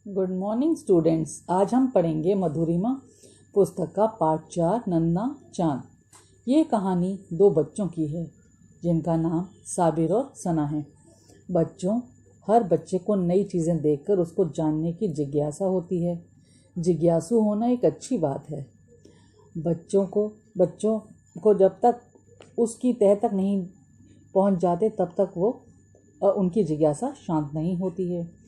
Good morning students. आज हम पढ़ेंगे मधुरिमा पुस्तक का पाठ 4 नन्ना चांद। ये कहानी दो बच्चों की है जिनका नाम साबिर और सना है। बच्चों, हर बच्चे को नई चीज़ें देखकर उसको जानने की जिज्ञासा होती है। जिज्ञासु होना एक अच्छी बात है। बच्चों को जब तक उसकी तह तक नहीं पहुंच जाते तब तक वो उनकी जिज्ञासा शांत नहीं होती है।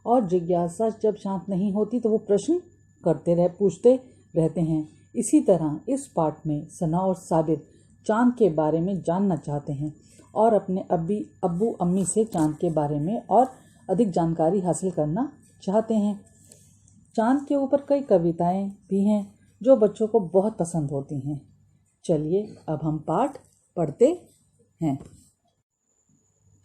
और जिज्ञासा जब शांत नहीं होती तो वो प्रश्न पूछते रहते हैं। इसी तरह इस पाठ में सना और साबिर चांद के बारे में जानना चाहते हैं और अपने अब्बू अम्मी से चांद के बारे में और अधिक जानकारी हासिल करना चाहते हैं। चांद के ऊपर कई कविताएं भी हैं जो बच्चों को बहुत पसंद होती हैं। चलिए अब हम पाठ पढ़ते हैं।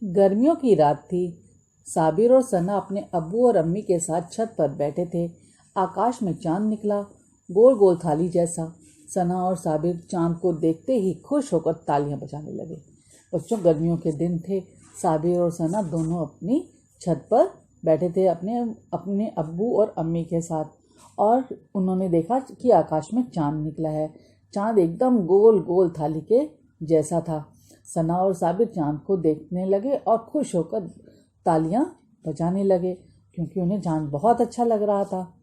गर्मियों की रात थी। साबिर और सना अपने अब्बू और अम्मी के साथ छत पर बैठे थे। आकाश में चांद निकला, गोल गोल थाली जैसा। सना और साबिर चांद को देखते ही खुश होकर तालियां बजाने लगे। बच्चों, गर्मियों के दिन थे। साबिर और सना दोनों अपनी छत पर बैठे थे अपने अब्बू और अम्मी के साथ और उन्होंने देखा कि आकाश में चांद निकला है। चांद एकदम गोल गोल थाली के जैसा था। सना और साबिर चांद को देखने लगे और खुश होकर तालियां बजाने लगे क्योंकि उन्हें चांद बहुत अच्छा लग रहा था।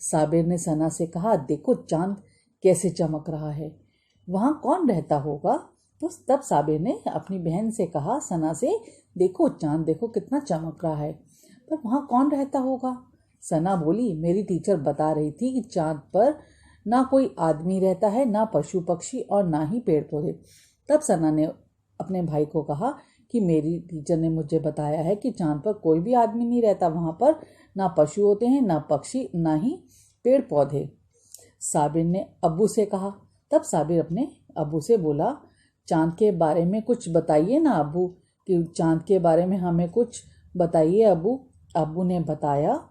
साबिर ने सना से कहा, देखो चांद कैसे चमक रहा है, वहाँ कौन रहता होगा? तो तब साबिर ने अपनी बहन से कहा, सना से, देखो चांद देखो कितना चमक रहा है, पर वहाँ कौन रहता होगा? सना बोली, मेरी टीचर बता रही थी कि चांद पर ना कोई आदमी रहता है, ना पशु पक्षी और ना ही पेड़ पौधे। तब सना ने अपने भाई को कहा कि मेरी टीचर ने मुझे बताया है कि चांद पर कोई भी आदमी नहीं रहता, वहाँ पर ना पशु होते हैं, ना पक्षी, ना ही पेड़ पौधे। साबिर ने अब्बू से कहा। तब साबिर अपने अब्बू से बोला, चांद के बारे में कुछ बताइए ना अब्बू, कि चांद के बारे में हमें कुछ बताइए अब्बू। अब्बू ने बताया,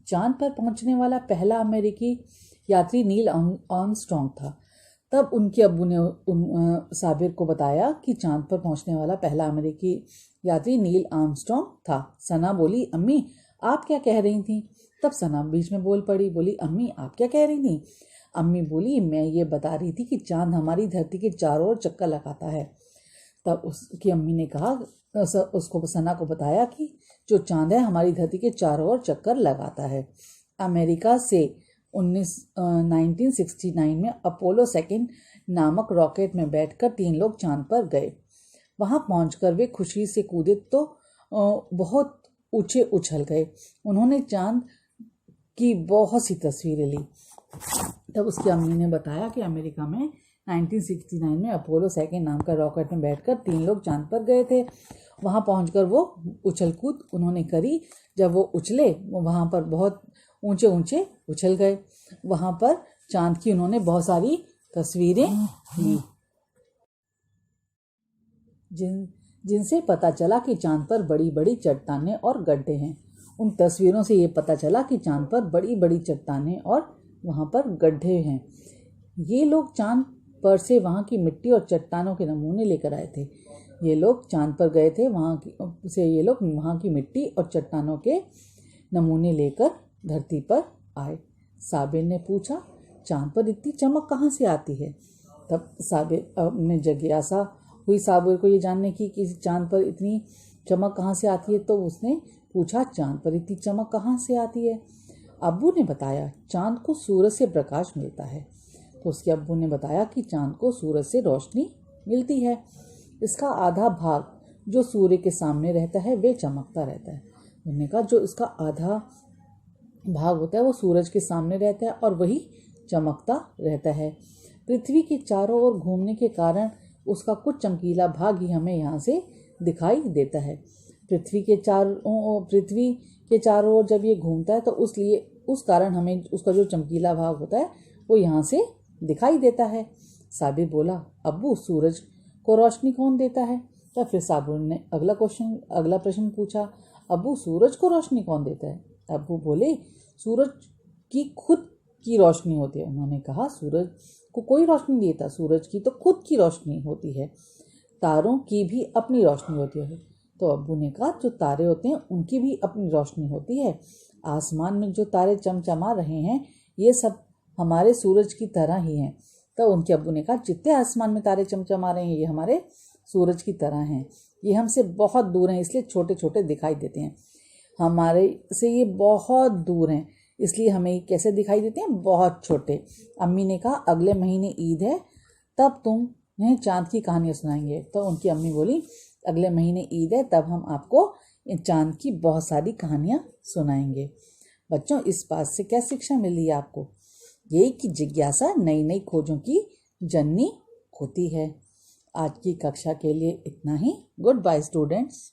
चांद पर पहुंचने वाला पहला अमेरिकी यात्री नील आर्मस्ट्रांग था। तब उनके अब्बू ने साबिर को बताया कि चांद पर पहुंचने वाला पहला अमेरिकी यात्री नील आर्मस्ट्रांग था। सना बोली, अम्मी आप क्या कह रही थी? तब सना बीच में बोल पड़ी, बोली, अम्मी आप क्या कह रही थी? अम्मी बोली, मैं ये बता रही थी कि चांद हमारी धरती के चारों ओर चक्कर लगाता है। तब उसकी अम्मी ने कहा, उसको सना को बताया कि जो चांद है हमारी धरती के चारों ओर चक्कर लगाता है। अमेरिका से 1969 में अपोलो 2 नामक रॉकेट में बैठकर 3 लोग चांद पर गए। वहां पहुंचकर वे खुशी से कूदे तो बहुत ऊंचे उछल गए। उन्होंने चांद की बहुत सी तस्वीरें ली। तब उसकी अम्मी ने बताया कि अमेरिका में 1969 में अपोलो 2 नाम का रॉकेट में बैठकर 3 लोग चांद पर गए थे। वहां पहुंचकर वो उछल कूद उन्होंने करी। जब वो उछले, वहां पर बहुत ऊंचे ऊंचे उछल गए। वहां पर चांद की उन्होंने बहुत सारी तस्वीरें ली, जिनसे पता चला कि चांद पर बड़ी बड़ी चट्टानें और गड्ढे हैं। उन तस्वीरों से ये पता चला कि चांद पर बड़ी बड़ी चट्टानें और वहां पर गड्ढे हैं। ये लोग चांद पर से वहां की मिट्टी और चट्टानों के नमूने लेकर आए थे। ये लोग चांद पर गए थे, ये लोग वहां की मिट्टी और चट्टानों के नमूने लेकर धरती पर आए। साबिर ने पूछा, चांद पर इतनी चमक कहाँ से आती है? तब साबिर ने जिज्ञासा हुई साबिर को ये जानने की कि चांद पर इतनी चमक कहाँ से आती है। तो उसने पूछा, चांद पर इतनी चमक कहाँ से आती है? अब्बू ने बताया, चांद को सूरज से प्रकाश मिलता है। तो उसके अब्बू ने बताया कि चांद को सूरज से रोशनी मिलती है। इसका आधा भाग जो सूर्य के सामने रहता है वे चमकता रहता है। उन्होंने कहा, जो इसका आधा भाग होता है वो सूरज के सामने रहता है और वही चमकता रहता है। पृथ्वी के चारों ओर घूमने के कारण उसका कुछ चमकीला भाग ही हमें यहाँ से दिखाई देता है। पृथ्वी के चारों ओर जब ये घूमता है तो उस कारण हमें उसका जो चमकीला भाग होता है वो यहाँ से दिखाई देता है। साबिर बोला, अब्बू सूरज को रोशनी कौन देता है? तो फिर साबिर ने अगला प्रश्न पूछा, अब्बू सूरज को रोशनी कौन देता है? अब्बू बोले, सूरज की खुद की रोशनी होती है। उन्होंने कहा, सूरज को कोई रोशनी नहीं देता, सूरज की तो खुद की रोशनी होती है। तारों की भी अपनी रोशनी होती है। तो अब्बू ने कहा जो तारे होते हैं उनकी भी अपनी रोशनी होती है। आसमान में जो तारे चमचमा रहे हैं ये सब हमारे सूरज की तरह ही हैं। तो उनके अब्बू ने कहा जितने आसमान में तारे चमचमा रहे हैं ये हमारे सूरज की तरह हैं। ये हमसे बहुत दूर हैं इसलिए छोटे छोटे दिखाई देते हैं। हमारे से ये बहुत दूर हैं इसलिए हमें ये कैसे दिखाई देते हैं, बहुत छोटे। अम्मी ने कहा अगले महीने ईद है तब तुम्हें चाँद की कहानियाँ सुनाएंगे। तो उनकी अम्मी बोली अगले महीने ईद है तब हम आपको चाँद की बहुत सारी कहानियाँ सुनाएंगे। बच्चों इस बात से क्या शिक्षा मिली है आपको? यही कि जिज्ञासा नई नई खोजों की जननी होती है। आज की कक्षा के लिए इतना ही। Good bye students.